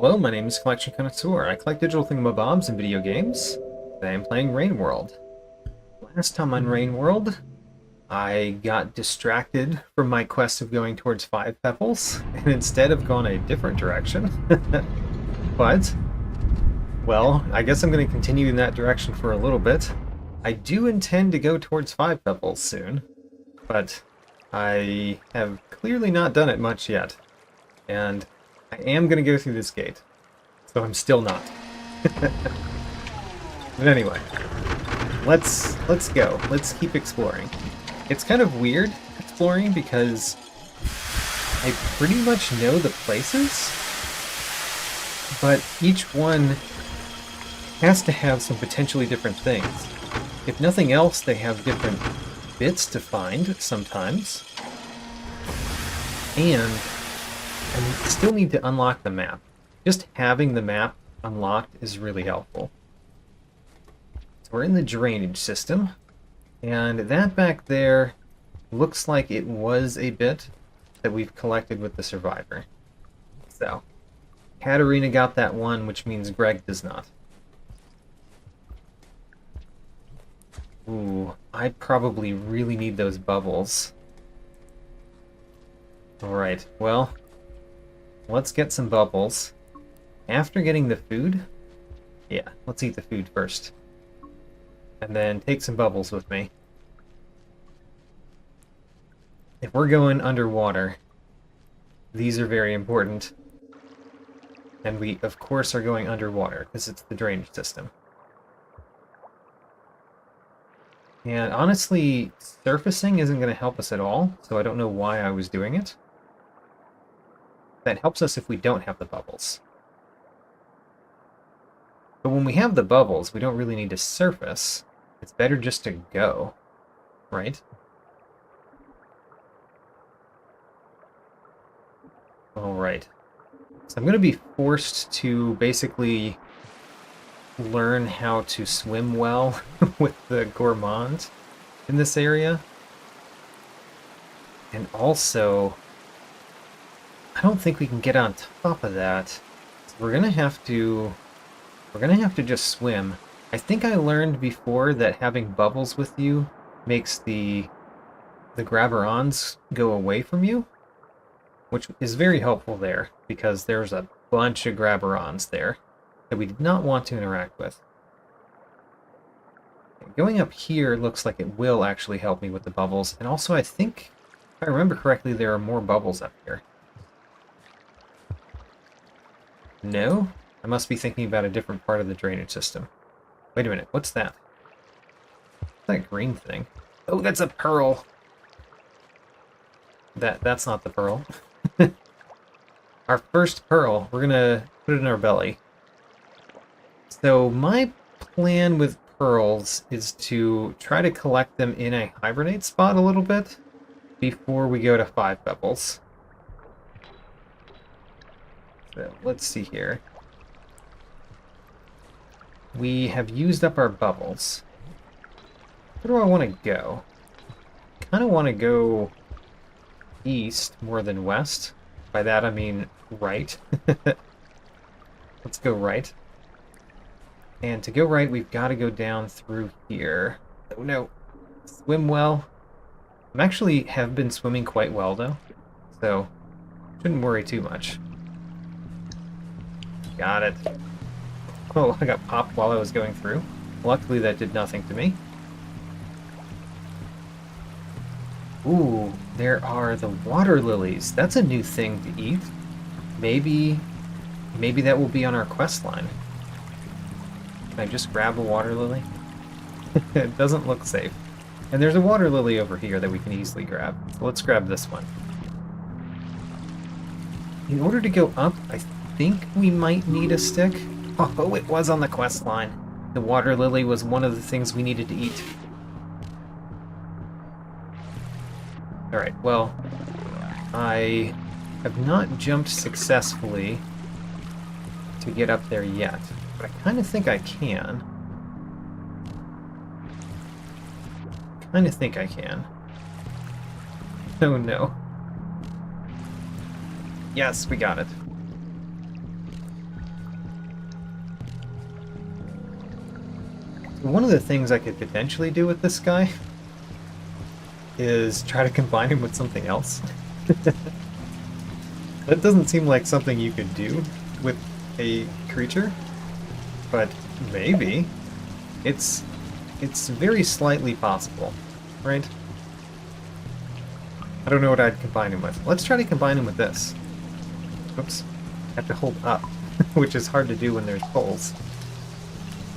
Hello, my name is Collection Connoisseur. I collect digital thingamabobs and video games. Today I'm playing Rain World. Last time on Rain World, I got distracted from my quest of going towards 5 pebbles, and instead have gone a different direction. But, well, I guess I'm going to continue in that direction for a little bit. I do intend to go towards 5 pebbles soon, but I have clearly not done it much yet. And I am going to go through this gate, so I'm still not. But anyway, let's go. Let's keep exploring. It's kind of weird exploring because I pretty much know the places, but each one has to have some potentially different things. If nothing else, they have different bits to find sometimes, and I still need to unlock the map. Just having the map unlocked is really helpful. So we're in the drainage system, and that back there looks like it was a bit that we've collected with the Survivor. So, Katarina got that one, which means Greg does not. Ooh, I probably really need those bubbles. Alright, well, let's get some bubbles. After getting the food, yeah, let's eat the food first. And then take some bubbles with me. If we're going underwater, these are very important. And we, of course, are going underwater, because it's the drainage system. And honestly, surfacing isn't going to help us at all, so I don't know why I was doing it. That helps us if we don't have the bubbles. But when we have the bubbles, we don't really need to surface. It's better just to go, right? Alright. So I'm going to be forced to basically learn how to swim well with the Gourmand in this area. And also, I don't think we can get on top of that. So we're gonna have to just swim. I think I learned before that having bubbles with you makes the grabber-ons go away from you, which is very helpful there because there's a bunch of grabber-ons there that we did not want to interact with. Going up here looks like it will actually help me with the bubbles, and also I think, if I remember correctly, there are more bubbles up here. No? I must be thinking about a different part of the drainage system. Wait a minute, what's that? What's that green thing? Oh, that's a pearl! That's not the pearl. Our first pearl. We're gonna put it in our belly. So my plan with pearls is to try to collect them in a hibernate spot a little bit before we go to 5 pebbles. So let's see here. We have used up our bubbles. Where do I want to go? I kind of want to go east more than west. By that I mean right. Let's go right. And to go right, we've got to go down through here. Oh no. Swim well. I actually have been swimming quite well though, so shouldn't worry too much. Got it. Oh, I got popped while I was going through. Luckily that did nothing to me. Ooh, there are the water lilies. That's a new thing to eat. Maybe that will be on our quest line. Can I just grab a water lily? It doesn't look safe. And there's a water lily over here that we can easily grab. So let's grab this one. In order to go up, I think we might need a stick. Oh, it was on the quest line. The water lily was one of the things we needed to eat. Alright, well, I have not jumped successfully to get up there yet, but I kind of think I can. Oh no. Yes, we got it. One of the things I could potentially do with this guy is try to combine him with something else. That doesn't seem like something you could do with a creature, but maybe. It's very slightly possible, right? I don't know what I'd combine him with. Let's try to combine him with this. Oops. I have to hold up, which is hard to do when there's poles.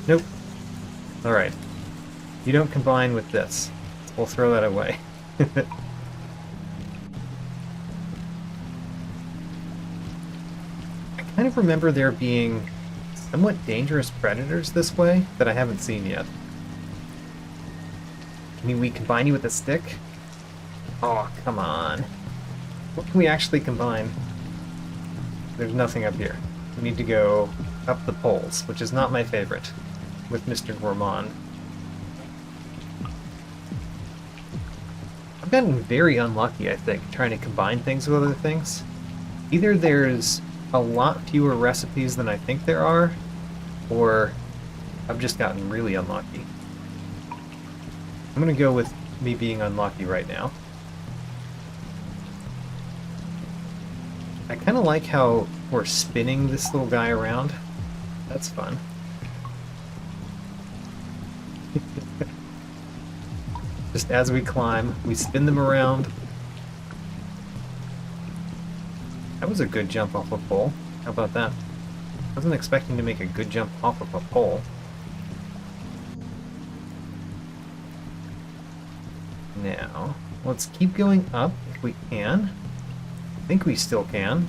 Nope. Alright. You don't combine with this. We'll throw that away. I kind of remember there being somewhat dangerous predators this way that I haven't seen yet. Can we combine you with a stick? Oh, come on. What can we actually combine? There's nothing up here. We need to go up the poles, which is not my favorite, with Mr. Gourmand. I've gotten very unlucky, I think, trying to combine things with other things. Either there's a lot fewer recipes than I think there are, or I've just gotten really unlucky. I'm gonna go with me being unlucky right now. I kind of like how we're spinning this little guy around. That's fun. Just as we climb, we spin them around. That was a good jump off a pole. How about that? I wasn't expecting to make a good jump off of a pole. Now, let's keep going up if we can. I think we still can.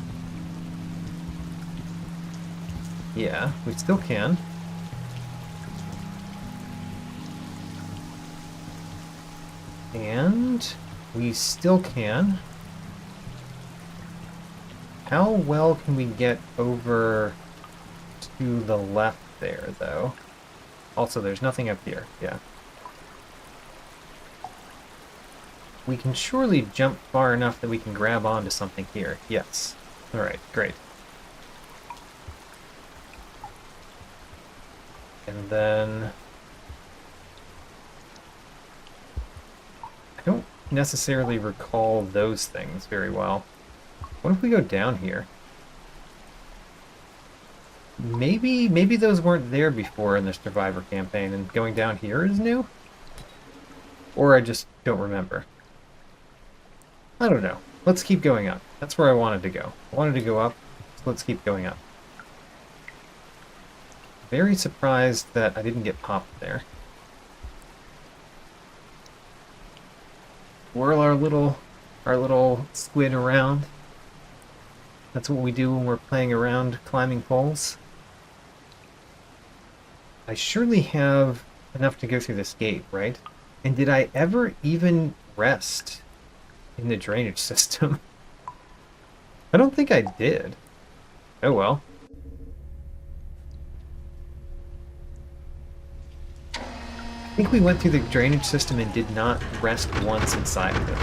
Yeah, we still can. And we still can. How well can we get over to the left there, though? Also, there's nothing up here. Yeah. We can surely jump far enough that we can grab onto something here. Yes. Alright, great. And then... I don't necessarily recall those things very well. What if we go down here? Maybe those weren't there before in the Survivor campaign, and going down here is new? Or I just don't remember. I don't know. Let's keep going up. That's where I wanted to go. I wanted to go up, so let's keep going up. Very surprised that I didn't get popped there. Whirl our little squid around. That's what we do when we're playing around climbing poles. I surely have enough to go through this gate, right? And did I ever even rest in the drainage system? I don't think I did. Oh well. I think we went through the drainage system and did not rest once inside of it.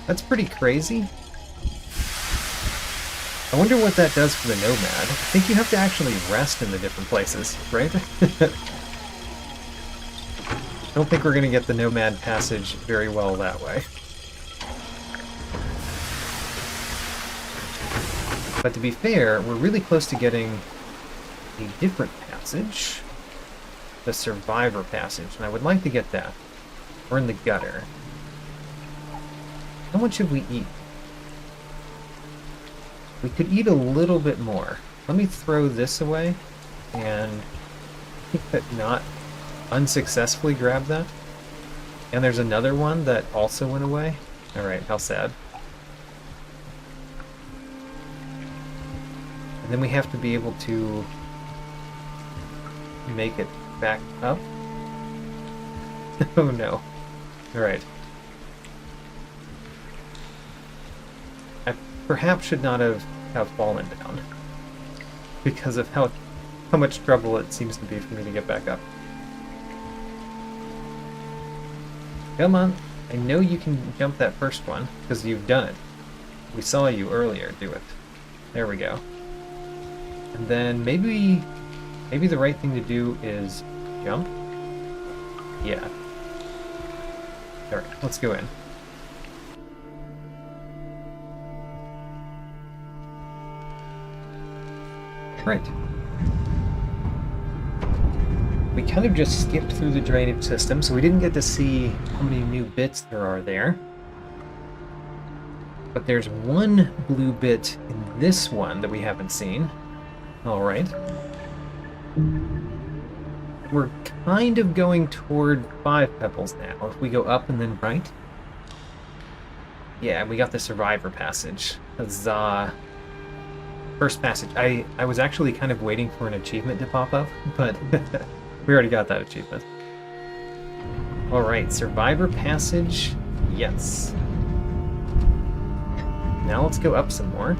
That's pretty crazy. I wonder what that does for the Nomad. I think you have to actually rest in the different places, right? I don't think we're going to get the Nomad passage very well that way. But to be fair, we're really close to getting a different passage. The Survivor passage, and I would like to get that. We're in the gutter. How much should we eat? We could eat a little bit more. Let me throw this away and not unsuccessfully grab that. And there's another one that also went away. Alright, how sad. And then we have to be able to make it back up. Oh no. Alright. I perhaps should not have fallen down because of how much trouble it seems to be for me to get back up. Come on. I know you can jump that first one because you've done it. We saw you earlier do it. There we go. And then maybe Maybe the right thing to do is jump? Yeah. Alright, let's go in. Right. We kind of just skipped through the drainage system, so we didn't get to see how many new bits there are there. But there's one blue bit in this one that we haven't seen. Alright. We're kind of going toward 5 pebbles now. If we go up and then right. Yeah, we got the survivor passage. Huzzah. First passage. I was actually kind of waiting for an achievement to pop up, but we already got that achievement. Alright, survivor passage. Yes. Now let's go up some more.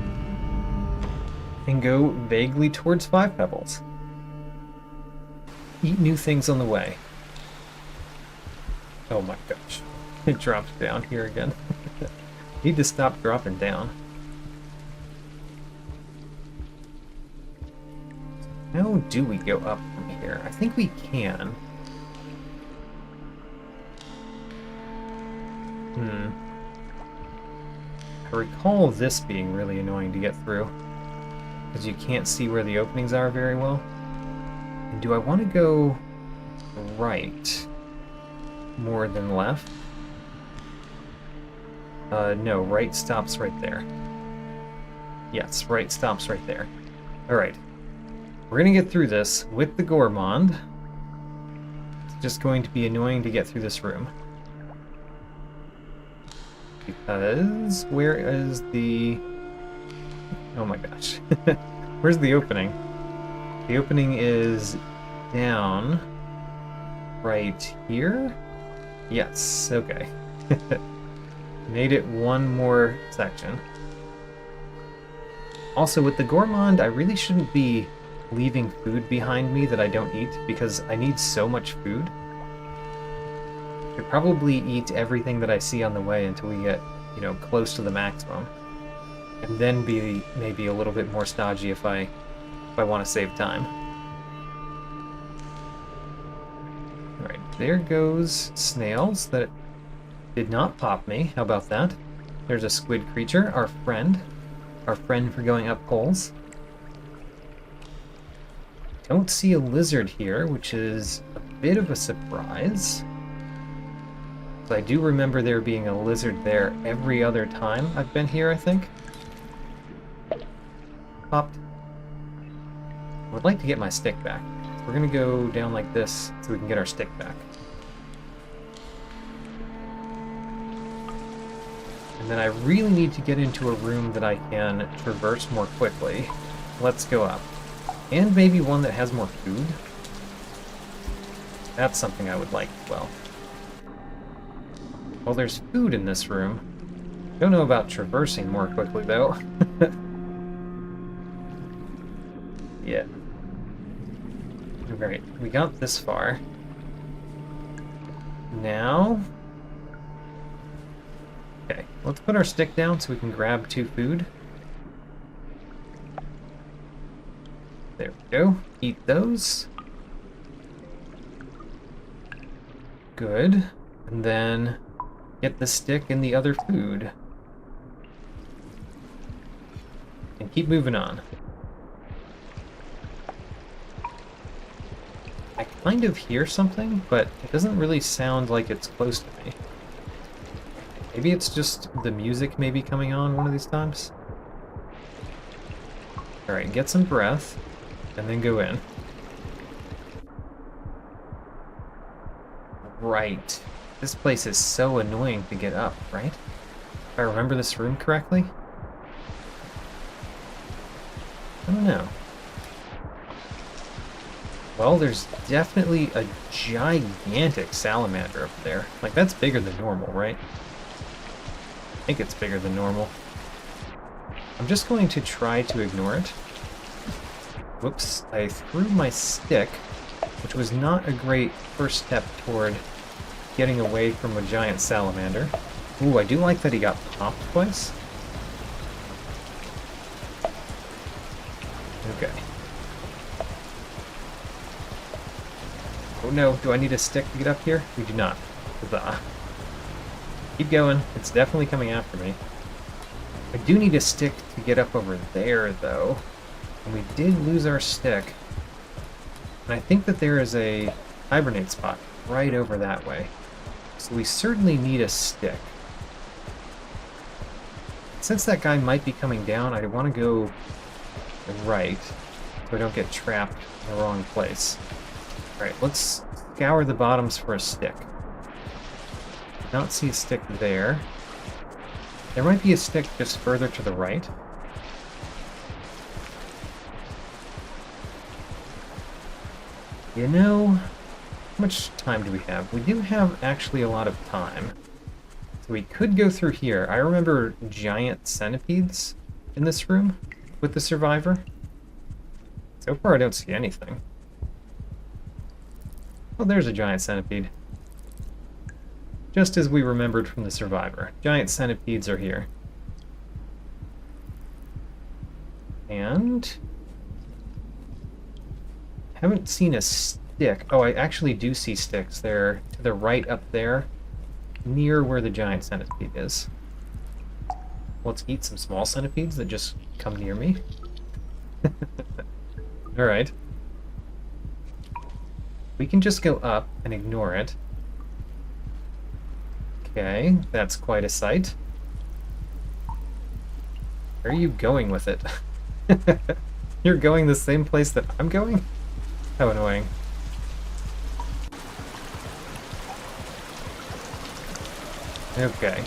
And go vaguely towards 5 pebbles. Eat new things on the way. Oh my gosh. It dropped down here again. Need to stop dropping down. How do we go up from here? I think we can. I recall this being really annoying to get through, because you can't see where the openings are very well. And do I want to go right more than left? No, right stops right there. Yes, right stops right there. Alright. We're gonna get through this with the Gourmand. It's just going to be annoying to get through this room. Because where is the... Oh my gosh. Where's the opening? The opening is down right here? Yes, okay. Made it one more section. Also, with the Gourmand, I really shouldn't be leaving food behind me that I don't eat, because I need so much food. I could probably eat everything that I see on the way until we get, you know, close to the maximum. And then be maybe a little bit more stodgy if I want to save time. Alright, there goes snails that did not pop me. How about that? There's a squid creature, our friend. Our friend for going up poles. Don't see a lizard here, which is a bit of a surprise. So I do remember there being a lizard there every other time I've been here, I think. Popped. I would like to get my stick back. So we're gonna go down like this so we can get our stick back. And then I really need to get into a room that I can traverse more quickly. Let's go up. And maybe one that has more food. That's something I would like as well. Well, there's food in this room. Don't know about traversing more quickly, though. Yeah. Alright, we got this far. Now... Okay, let's put our stick down so we can grab 2 food. There we go. Eat those. Good. And then get the stick and the other food. And keep moving on. I kind of hear something, but it doesn't really sound like it's close to me. Maybe it's just the music maybe coming on one of these times. Alright, get some breath, and then go in. Right. This place is so annoying to get up, right? If I remember this room correctly? I don't know. Well, there's definitely a gigantic salamander up there. Like, that's bigger than normal, right? I think it's bigger than normal. I'm just going to try to ignore it. Whoops, I threw my stick, which was not a great first step toward getting away from a giant salamander. Ooh, I do like that he got popped twice. Okay. no, do I need a stick to get up here? We do not. Huzzah. Keep going. It's definitely coming after me. I do need a stick to get up over there, though. And we did lose our stick. And I think that there is a hibernate spot right over that way. So we certainly need a stick. Since that guy might be coming down, I want to go right so I don't get trapped in the wrong place. Alright, let's scour the bottoms for a stick. Not see a stick there. There might be a stick just further to the right. You know, how much time do we have? We do have actually a lot of time. So we could go through here. I remember giant centipedes in this room with the survivor. So far I don't see anything. Oh, there's a giant centipede. Just as we remembered from the survivor. Giant centipedes are here. And haven't seen a stick. Oh, I actually do see sticks. They're to the right up there, near where the giant centipede is. Let's eat some small centipedes that just come near me. Alright. We can just go up and ignore it. Okay, that's quite a sight. Where are you going with it? You're going the same place that I'm going? How annoying. Okay.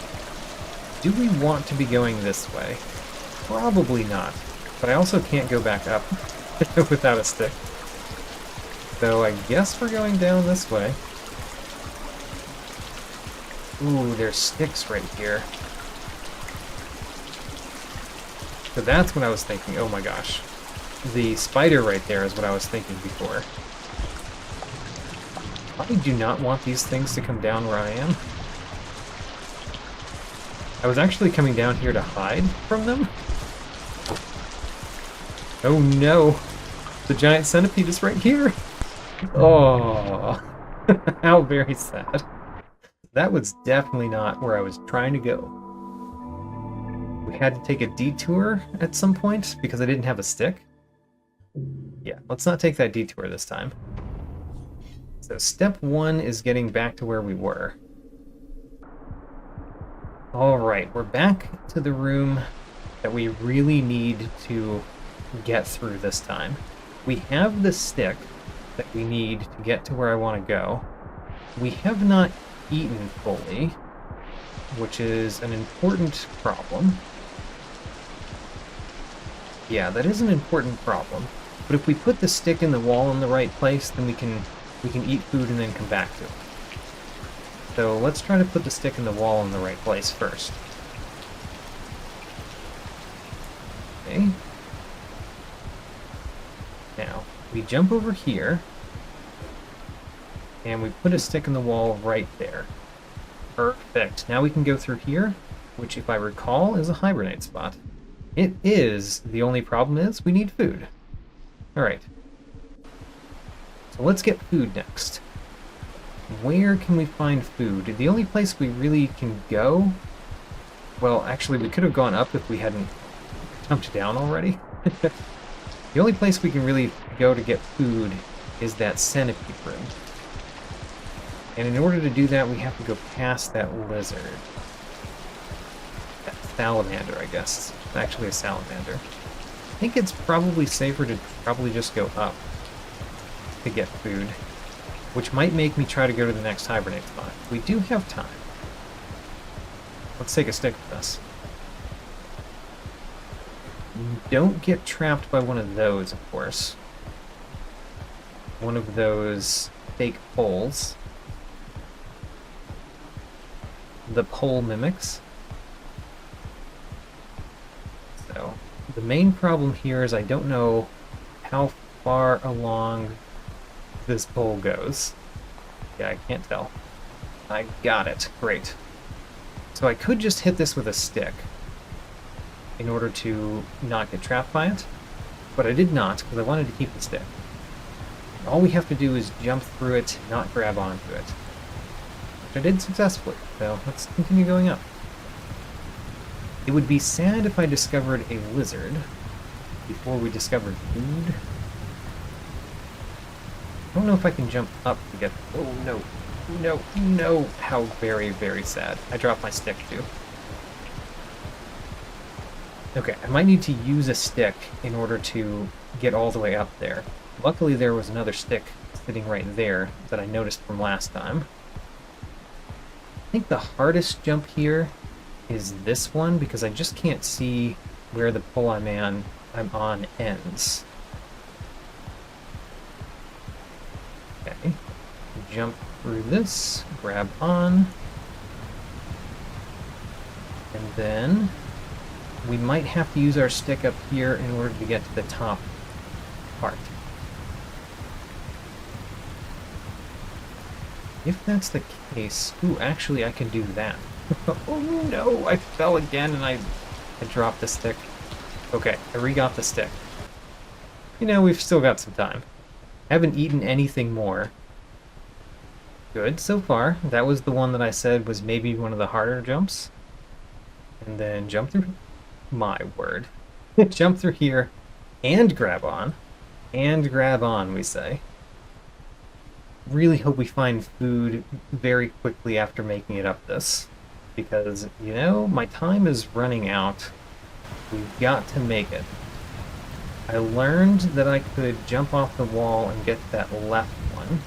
Do we want to be going this way? Probably not. But I also can't go back up without a stick. So I guess we're going down this way. Ooh, there's sticks right here. So that's what I was thinking. Oh my gosh. The spider right there is what I was thinking before. I do not want these things to come down where I am. I was actually coming down here to hide from them. Oh no! The giant centipede is right here! Oh, how very sad. That was definitely not where I was trying to go. We had to take a detour at some point because I didn't have a stick. Yeah, let's not take that detour this time. So step one is getting back to where we were. Alright, we're back to the room that we really need to get through this time. We have the stick that we need to get to where I want to go. We have not eaten fully, which is an important problem. Yeah, that is an important problem. But if we put the stick in the wall in the right place, then we can eat food and then come back to it. So let's try to put the stick in the wall in the right place first. Okay. Now, we jump over here, and we put a stick in the wall right there. Perfect. Now we can go through here, which, if I recall, is a hibernate spot. It is. The only problem is we need food. Alright. So let's get food next. Where can we find food? The only place we really can go... Well, actually, we could have gone up if we hadn't jumped down already. The only place we can really go to get food is that centipede room. And in order to do that, we have to go past that lizard. That salamander, I guess. It's actually a salamander. I think it's probably safer to probably just go up to get food, which might make me try to go to the next hibernate spot. We do have time. Let's take a stick with us. Don't get trapped by one of those, of course. One of those fake poles. The pole mimics. So, the main problem here is I don't know how far along this pole goes. Yeah, I can't tell. I got it. Great. So I could just hit this with a stick in order to not get trapped by it, but I did not because I wanted to keep the stick. All we have to do is jump through it, not grab onto it. Which I did successfully, so let's continue going up. It would be sad if I discovered a lizard before we discovered food. I don't know if I can jump up to get... Oh, no. No, no. How very, very sad. I dropped my stick, too. Okay, I might need to use a stick in order to get all the way up there. Luckily, there was another stick sitting right there that I noticed from last time. I think the hardest jump here is this one, because I just can't see where the pole I'm on ends. Okay, jump through this, grab on, and then we might have to use our stick up here in order to get to the top part. If that's the case... Ooh, actually I can do that. Oh no, I fell again and I dropped the stick. Okay, I re-got the stick. You know, we've still got some time. I haven't eaten anything more. Good, so far. That was the one that I said was maybe one of the harder jumps. And then jump through... My word. Jump through here and grab on. And grab on, we say. Really hope we find food very quickly after making it up this. Because, you know, my time is running out. We've got to make it. I learned that I could jump off the wall and get that left one.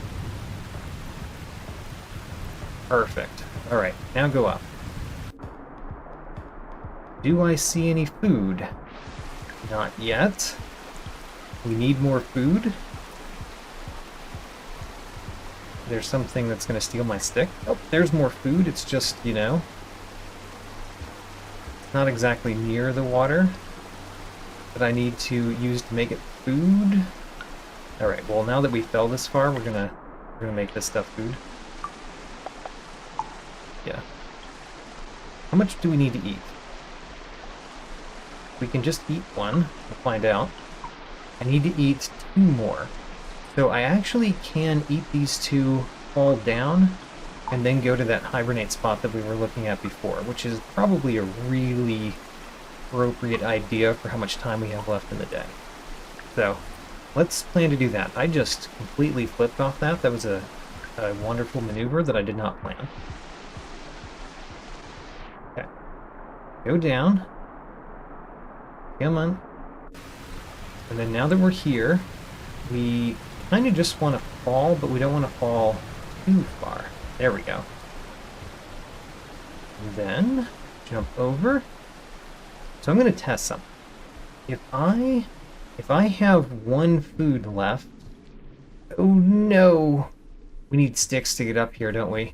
Perfect. Alright, now go up. Do I see any food? Not yet. We need more food. There's something that's going to steal my stick. Oh, there's more food. It's just, you know, not exactly near the water that I need to use to make it food. Alright, well now that we fell this far, we're gonna make this stuff food. Yeah. How much do we need to eat? We can just eat one. We'll find out. I need to eat 2 more. So I actually can eat these 2 all down and then go to that hibernate spot that we were looking at before, which is probably a really appropriate idea for how much time we have left in the day. So let's plan to do that. I just completely flipped off that. That was a wonderful maneuver that I did not plan. Okay. Go down. Come on. And then now that we're here, we kind of just want to fall, but we don't want to fall too far. There we go. And then jump over. So I'm going to test something. If I have 1 food left... Oh no! We need sticks to get up here, don't we?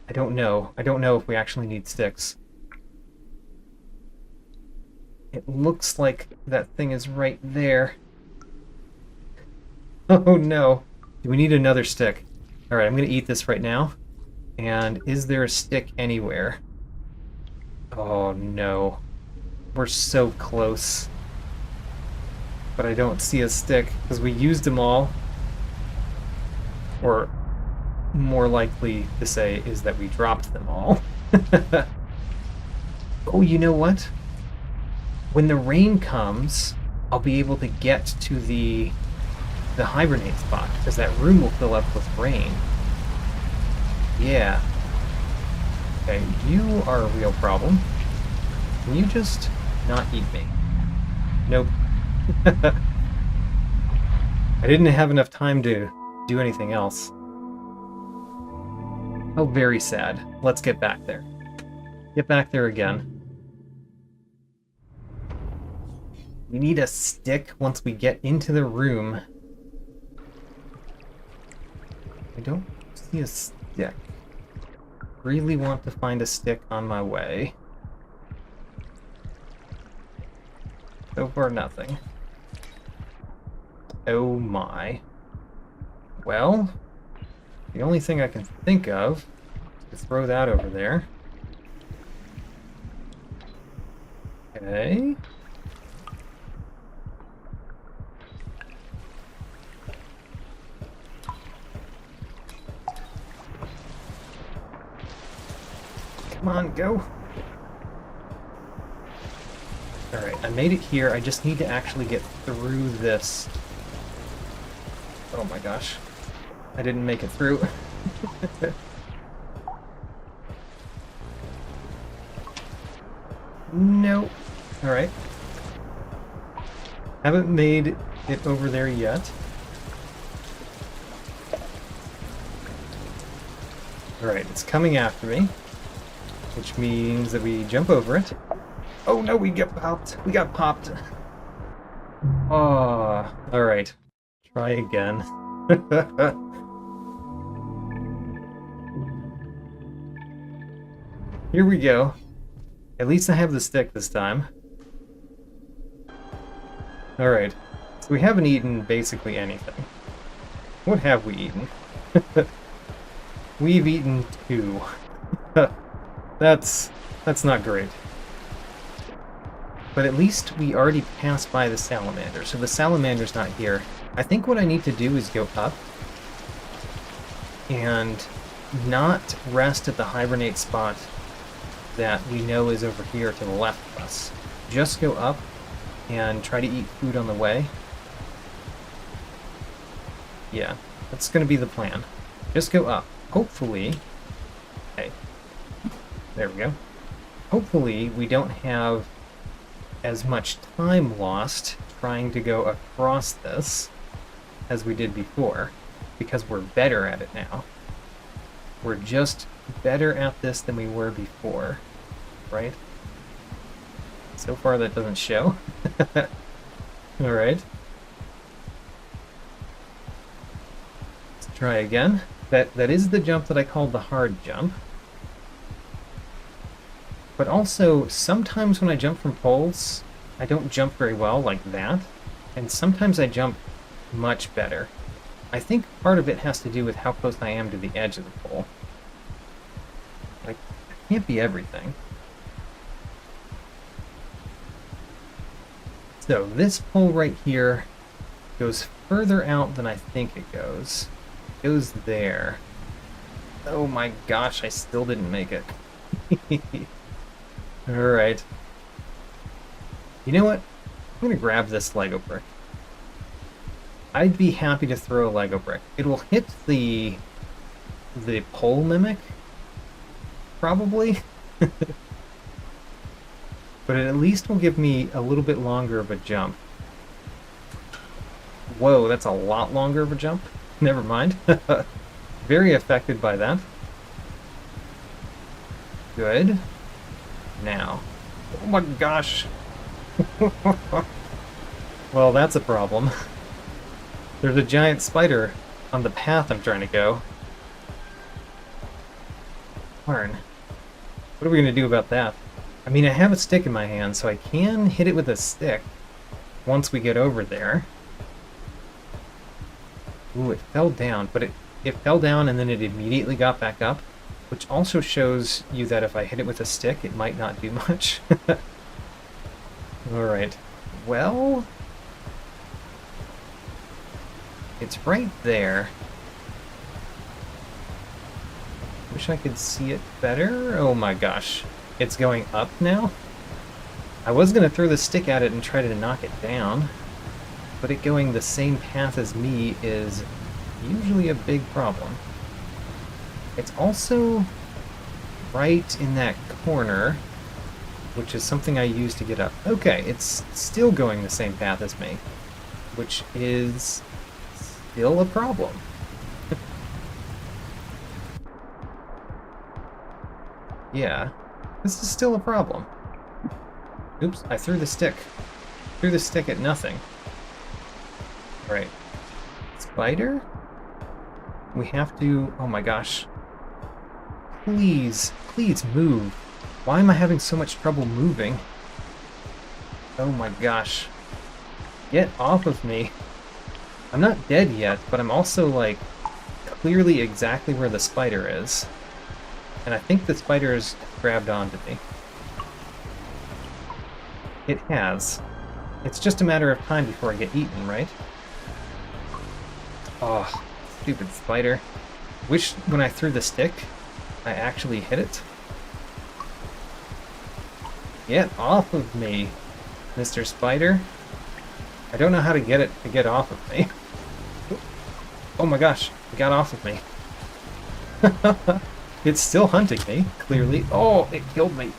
I don't know. I don't know if we actually need sticks. It looks like that thing is right there. Oh no. Do we need another stick? Alright, I'm going to eat this right now. And is there a stick anywhere? Oh no. We're so close. But I don't see a stick, because we used them all. Or, more likely to say, is that we dropped them all. Oh, you know what? When the rain comes, I'll be able to get to the hibernate spot, because that room will fill up with rain. Yeah. Okay, you are a real problem. Can you just not eat me? Nope. I didn't have enough time to do anything else. Oh, very sad. Let's get back there. Get back there again. We need a stick once we get into the room. I don't see a stick. Really want to find a stick on my way. So far, nothing. Oh my. Well, the only thing I can think of is to throw that over there. Okay. Come on, go. Alright, I made it here. I just need to actually get through this. Oh my gosh. I didn't make it through. Nope. Alright. Haven't made it over there yet. Alright, it's coming after me, which means that we jump over it. Oh no, we get popped. We got popped. Oh, alright. Try again. Here we go. At least I have the stick this time. Alright, so we haven't eaten basically anything. What have we eaten? We've eaten 2. That's not great. But at least we already passed by the salamander, so the salamander's not here. I think what I need to do is go up and not rest at the hibernate spot that we know is over here to the left of us. Just go up and try to eat food on the way. Yeah, that's going to be the plan. Just go up. Hopefully... Okay. There we go. Hopefully we don't have as much time lost trying to go across this as we did before, because we're better at it now. We're just better at this than we were before, right? So far that doesn't show. Alright. Let's try again. That is the jump that I called the hard jump. But also, sometimes when I jump from poles, I don't jump very well like that, and sometimes I jump much better. I think part of it has to do with how close I am to the edge of the pole. Like, it can't be everything. So, this pole right here goes further out than I think it goes. It goes there. Oh my gosh, I still didn't make it. Alright. You know what? I'm gonna grab this Lego brick. I'd be happy to throw a Lego brick. It will hit the pole mimic, probably. But it at least will give me a little bit longer of a jump. Whoa, that's a lot longer of a jump. Never mind. Very affected by that. Good. Now. Oh my gosh. Well, that's a problem. There's a giant spider on the path I'm trying to go. Darn. What are we going to do about that? I mean, I have a stick in my hand, so I can hit it with a stick once we get over there. Ooh, it fell down, but it fell down and then it immediately got back up, which also shows you that if I hit it with a stick, it might not do much. Alright. Well... it's right there. Wish I could see it better. Oh my gosh. It's going up now? I was going to throw the stick at it and try to knock it down, but it going the same path as me is usually a big problem. It's also right in that corner, which is something I use to get up. Okay, it's still going the same path as me, which is still a problem. Yeah, this is still a problem. Oops, I threw the stick. Threw the stick at nothing. Right. Spider? We have to... oh my gosh. Please, please move. Why am I having so much trouble moving? Oh my gosh. Get off of me. I'm not dead yet, but I'm also, like, clearly exactly where the spider is. And I think the spider has grabbed onto me. It has. It's just a matter of time before I get eaten, right? Oh, stupid spider. Wish when I threw the stick, I actually hit it. Get off of me, Mr. Spider. I don't know how to get it to get off of me. Oh my gosh, it got off of me. It's still hunting me, clearly. Oh, it killed me.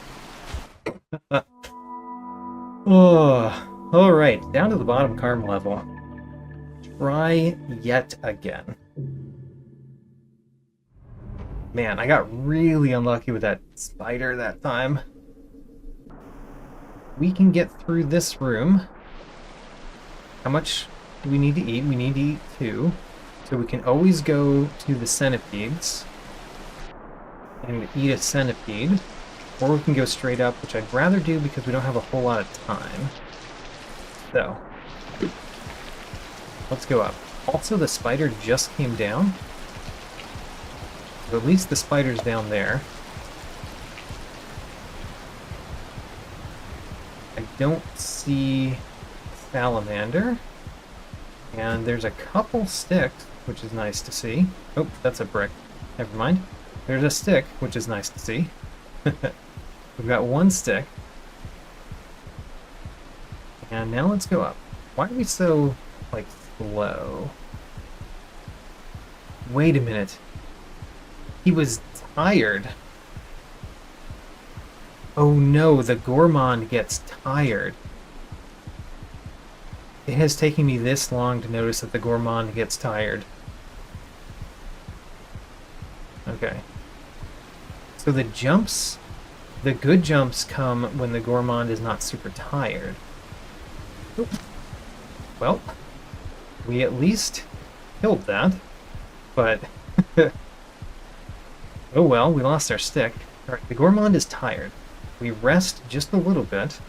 Oh, alright, down to the bottom karma level. Try yet again. Man, I got really unlucky with that spider that time. We can get through this room. How much do we need to eat? We need to eat 2. So we can always go to the centipedes and eat a centipede. Or we can go straight up, which I'd rather do because we don't have a whole lot of time. So, let's go up. Also, the spider just came down. So at least the spider's down there. I don't see salamander. And there's a couple sticks, which is nice to see. Oh, that's a brick. Never mind. There's a stick, which is nice to see. We've got 1 stick. And now let's go up. Why are we so, like, slow? Wait a minute. He was tired. Oh no, the Gourmand gets tired. It has taken me this long to notice that the Gourmand gets tired. Okay. So the jumps, the good jumps come when the Gourmand is not super tired. Oop. Well, we at least killed that, but oh well, we lost our stick. Alright, the Gourmand is tired. We rest just a little bit,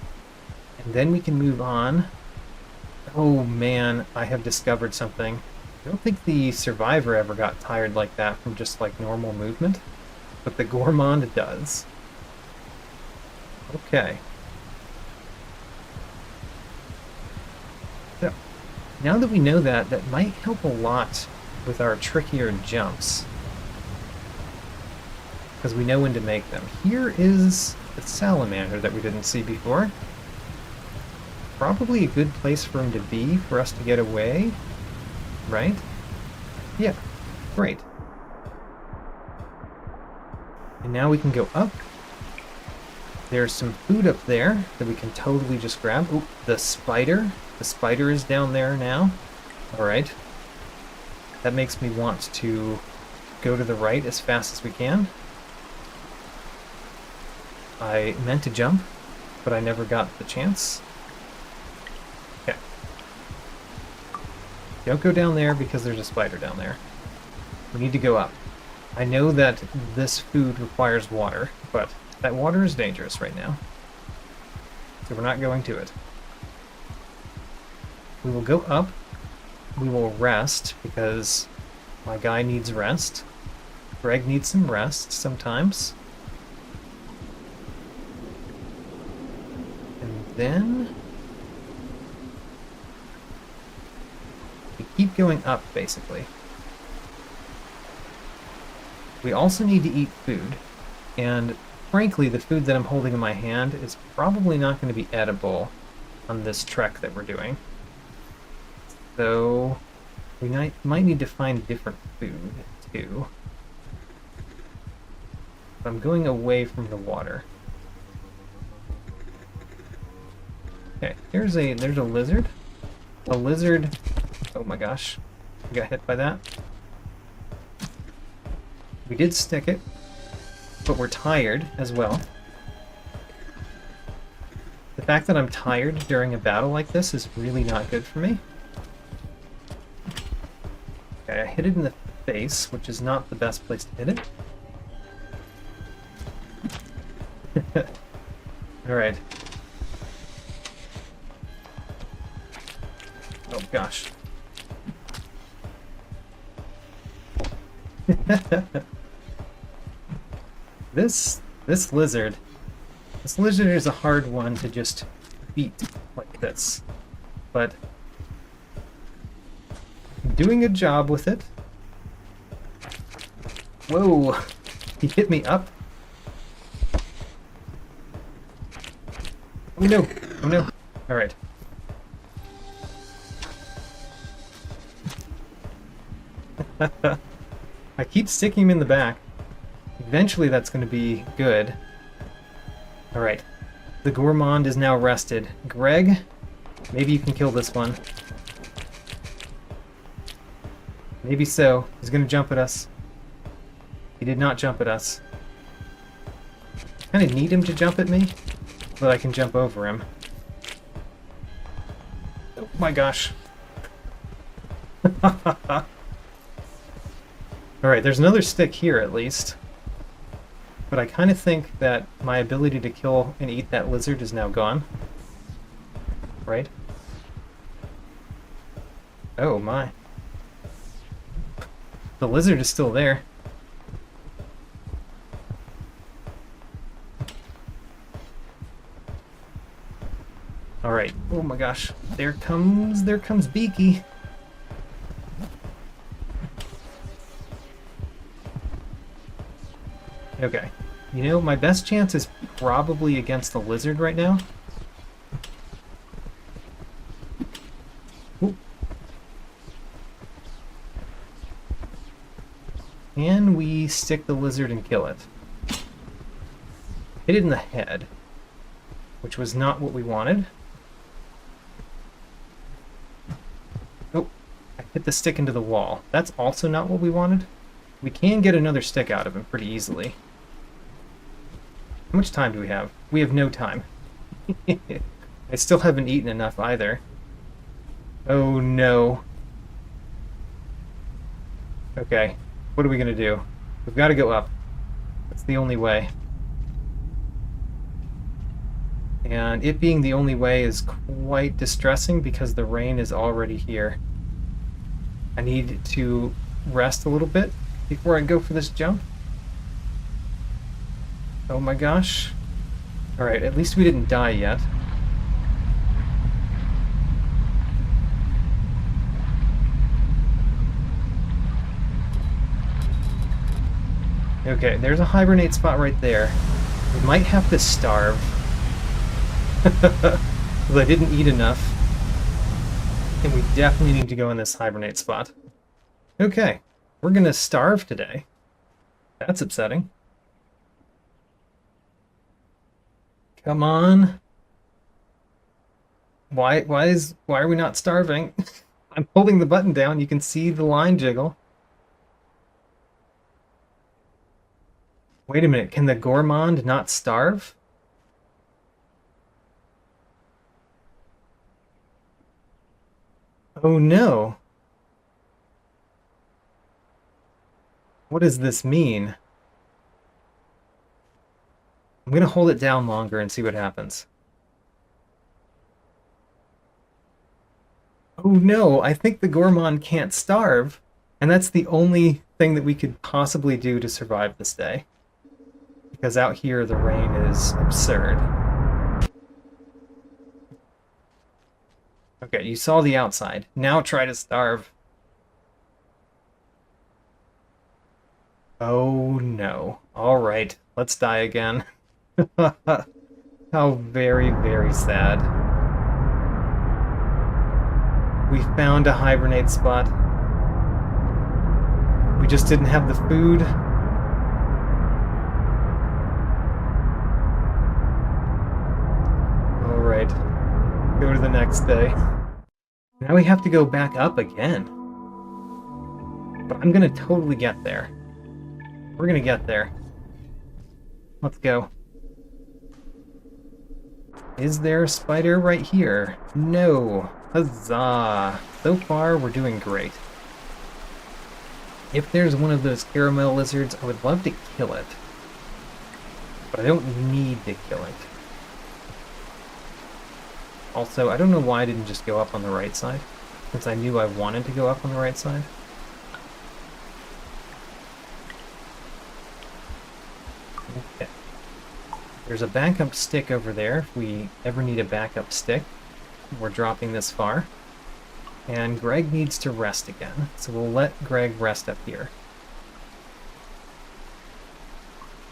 and then we can move on. Oh man, I have discovered something. I don't think the Survivor ever got tired like that from just like normal movement, but the Gourmand does. Okay. So, now that we know that, that might help a lot with our trickier jumps. Because we know when to make them. Here is the salamander that we didn't see before. Probably a good place for him to be for us to get away, right? Yeah, great. And now we can go up. There's some food up there that we can totally just grab. Oop, the spider. The spider is down there now. Alright. That makes me want to go to the right as fast as we can. I meant to jump, but I never got the chance. Okay. Don't go down there because there's a spider down there. We need to go up. I know that this food requires water, but that water is dangerous right now. So we're not going to it. We will go up. We will rest because my guy needs rest. Greg needs some rest sometimes. And then we keep going up, basically. We also need to eat food, and frankly, the food that I'm holding in my hand is probably not going to be edible on this trek that we're doing. So we might need to find different food, too. But I'm going away from the water. Okay, there's a lizard. A lizard. Oh my gosh. I got hit by that. We did stick it, but we're tired as well. The fact that I'm tired during a battle like this is really not good for me. Okay, I hit it in the face, which is not the best place to hit it. Alright. Oh gosh. This lizard is a hard one to just beat like this, but I'm doing a job with it. Whoa, he hit me up. Oh no! Oh no! Alright. I keep sticking him in the back. Eventually that's going to be good. Alright. The Gourmand is now rested. Greg, maybe you can kill this one. Maybe so. He's going to jump at us. He did not jump at us. I kind of need him to jump at me, but I can jump over him. Oh my gosh. Alright, there's another stick here at least. But I kind of think that my ability to kill and eat that lizard is now gone. Right? Oh my. The lizard is still there. Alright. Oh my gosh. There comes Beaky. Okay. You know, my best chance is probably against the lizard right now. Ooh. Can we stick the lizard and kill it? Hit it in the head, which was not what we wanted. Oh, I hit the stick into the wall. That's also not what we wanted. We can get another stick out of him pretty easily. How much time do we have? We have no time. I still haven't eaten enough either. Oh no. Okay, what are we gonna do? We've got to go up. That's the only way. And it being the only way is quite distressing because the rain is already here. I need to rest a little bit before I go for this jump. Oh my gosh. Alright, at least we didn't die yet. Okay, there's a hibernate spot right there. We might have to starve. Because I didn't eat enough. And we definitely need to go in this hibernate spot. Okay, we're gonna starve today. That's upsetting. Come on. Why are we not starving? I'm holding the button down. You can see the line jiggle. Wait a minute. Can the Gourmand not starve? Oh no. What does this mean? I'm going to hold it down longer and see what happens. Oh no, I think the Gourmand can't starve, and that's the only thing that we could possibly do to survive this day. Because out here the rain is absurd. Okay, you saw the outside. Now try to starve. Oh no. Alright, let's die again. How very, very sad. We found a hibernate spot. We just didn't have the food. Alright. Go to the next day. Now we have to go back up again. But I'm gonna totally get there. We're gonna get there. Let's go. Is there a spider right here? No. Huzzah! So far, we're doing great. If there's one of those caramel lizards, I would love to kill it. But I don't need to kill it. Also, I don't know why I didn't just go up on the right side, since I knew I wanted to go up on the right side. Okay. There's a backup stick over there if we ever need a backup stick. We're dropping this far. And Greg needs to rest again, so we'll let Greg rest up here.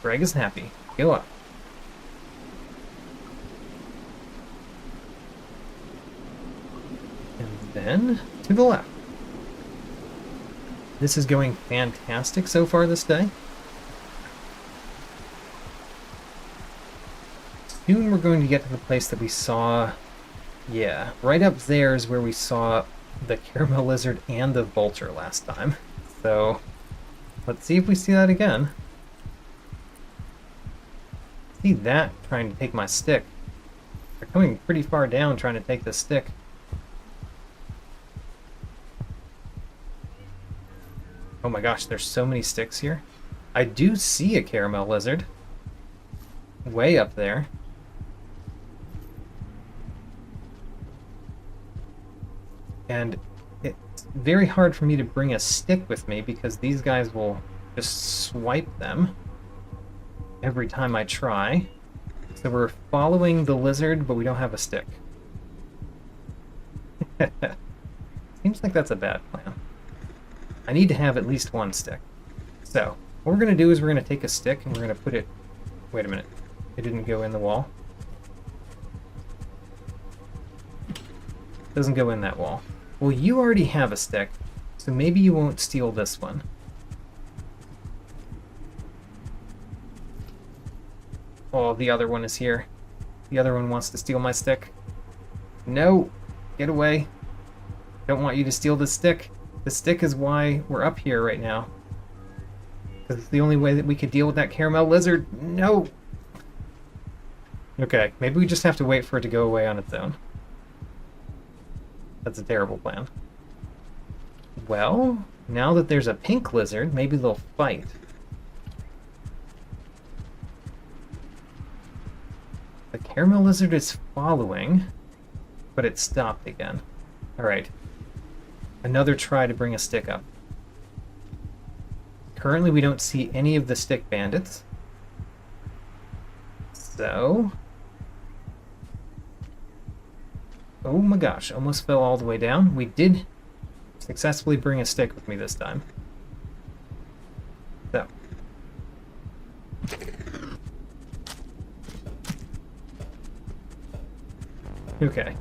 Greg is happy. Go up. then to the left. This is going fantastic so far this day. Soon we're going to get to the place that we saw. Yeah, right up there is where we saw the caramel lizard and the vulture last time. So let's see if we see that again. See that trying to take my stick. They're coming pretty far down trying to take the stick. Oh my gosh, there's so many sticks here. I do see a caramel lizard. Way up there. And it's very hard for me to bring a stick with me because these guys will just swipe them every time I try. So we're following the lizard, but we don't have a stick. Seems like that's a bad plan. I need to have at least one stick. So, what we're going to do is we're going to take a stick and we're going to put it... Wait a minute. It didn't go in the wall. It doesn't go in that wall. Well, you already have a stick, so maybe you won't steal this one. Oh, the other one is here. The other one wants to steal my stick. No! Get away. Don't want you to steal the stick. The stick is why we're up here right now. Because it's the only way that we could deal with that caramel lizard. No! Okay, maybe we just have to wait for it to go away on its own. That's a terrible plan. Well, now that there's a pink lizard, maybe they'll fight. The caramel lizard is following, but it stopped again. Alright. Another try to bring a stick up. Currently we don't see any of the stick bandits. So... Oh my gosh, almost fell all the way down. We did successfully bring a stick with me this time. So. Okay.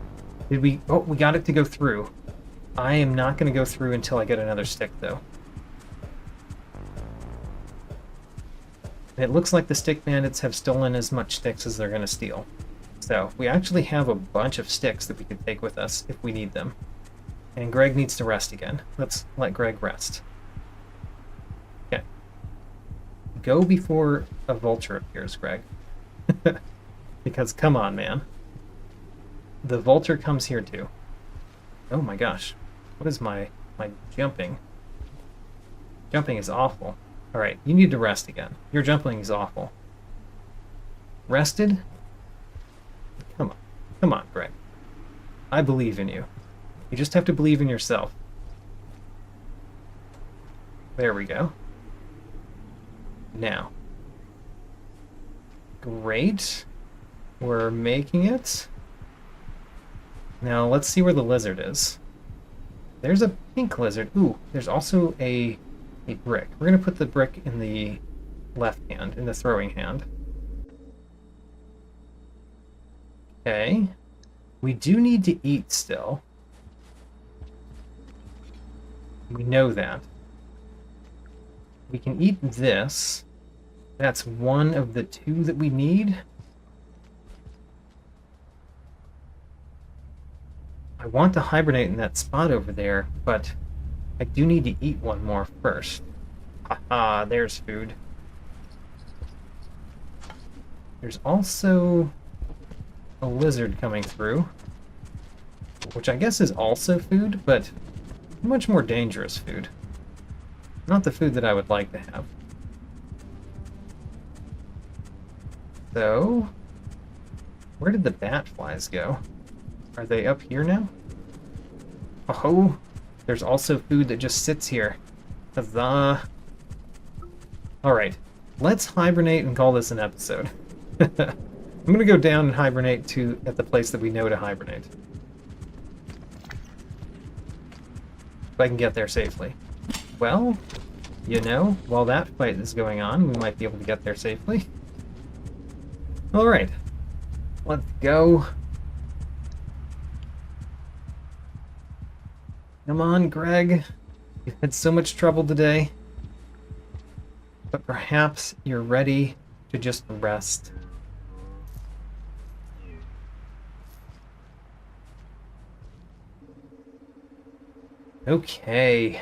Did we... Oh, we got it to go through. I am not going to go through until I get another stick, though. And it looks like the stick bandits have stolen as much sticks as they're going to steal. So, we actually have a bunch of sticks that we could take with us if we need them. And Greg needs to rest again. Let's let Greg rest. Okay. Go before a vulture appears, Greg. Because, come on, man. The vulture comes here, too. Oh my gosh. What is my jumping? Jumping is awful. Alright, you need to rest again. Your jumping is awful. Rested? Come on. Come on, Greg. I believe in you. You just have to believe in yourself. There we go. Now. Great. We're making it. Now, let's see where the lizard is. There's a pink lizard. Ooh, there's also a brick. We're going to put the brick in the left hand, in the throwing hand. Okay. We do need to eat still. We know that. We can eat this. That's one of the two that we need. I want to hibernate in that spot over there, but I do need to eat one more first. Haha, there's food. There's also a lizard coming through, which I guess is also food, but much more dangerous food. Not the food that I would like to have. So, where did the bat flies go? Are they up here now? Oh, there's also food that just sits here. Huzzah! Alright, let's hibernate and call this an episode. I'm gonna go down and hibernate at the place that we know to hibernate. If I can get there safely. Well, you know, while that fight is going on, we might be able to get there safely. Alright, let's go. Come on, Greg. You've had so much trouble today. But perhaps you're ready to just rest. Okay.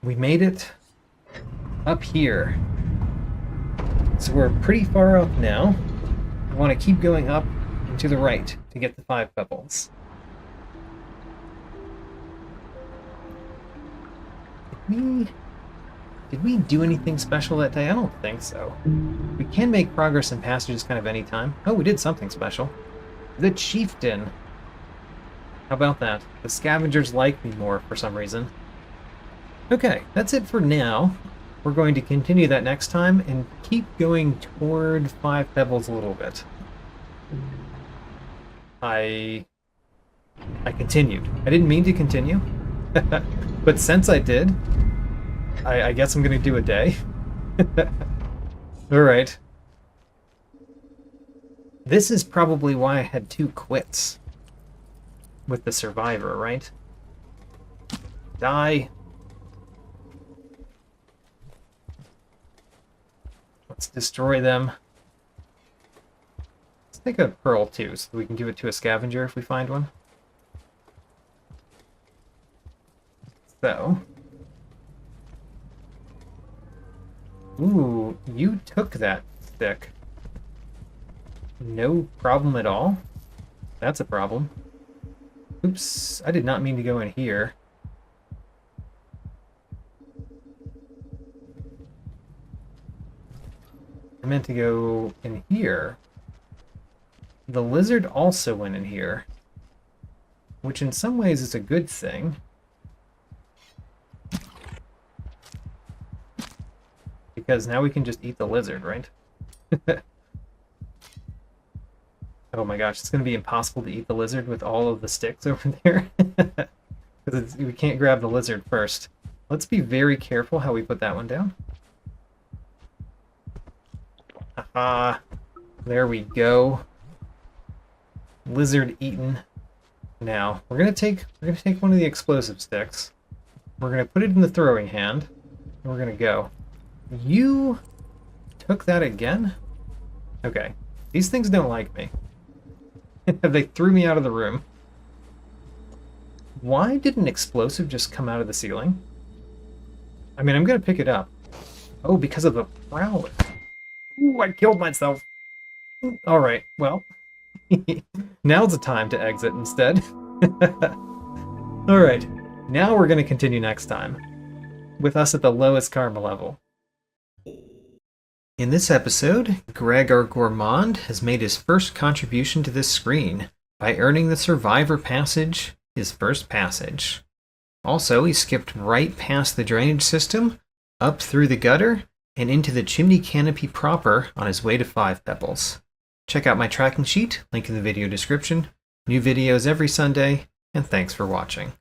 We made it up here. So we're pretty far up now. I want to keep going up and to the right to get the 5 pebbles. Did we do anything special that day? I don't think so. We can make progress in passages kind of any time. Oh, we did something special. The Chieftain. How about that? The scavengers like me more for some reason. Okay, that's it for now. We're going to continue that next time and keep going toward 5 pebbles a little bit. I continued. I didn't mean to continue, but since I did, I guess I'm going to do a day. Alright. This is probably why I had 2 quits with the Survivor, right? Die. Let's destroy them. Let's take a pearl too, so we can give it to a scavenger if we find one. So. Ooh, you took that stick. No problem at all. That's a problem. Oops, I did not mean to go in here. I meant to go in here. The lizard also went in here, which in some ways is a good thing. Because now we can just eat the lizard, right? Oh my gosh, it's going to be impossible to eat the lizard with all of the sticks over there. Because we can't grab the lizard first. Let's be very careful how we put that one down. Aha! There we go. Lizard eaten. Now, we're gonna take one of the explosive sticks. We're gonna put it in the throwing hand, and we're gonna go. You took that again? Okay. These things don't like me. They threw me out of the room. Why did an explosive just come out of the ceiling? I mean, I'm gonna pick it up. Oh, because of the prowler. Ooh, I killed myself. Alright, well. Now's the time to exit instead. Alright, now we're gonna continue next time. With us at the lowest karma level. In this episode, Greg our Gourmand has made his first contribution to this screen by earning the Survivor passage, his first passage. Also, he skipped right past the drainage system, up through the gutter, and into the chimney canopy proper on his way to 5 pebbles. Check out my tracking sheet, link in the video description. New videos every Sunday, and thanks for watching.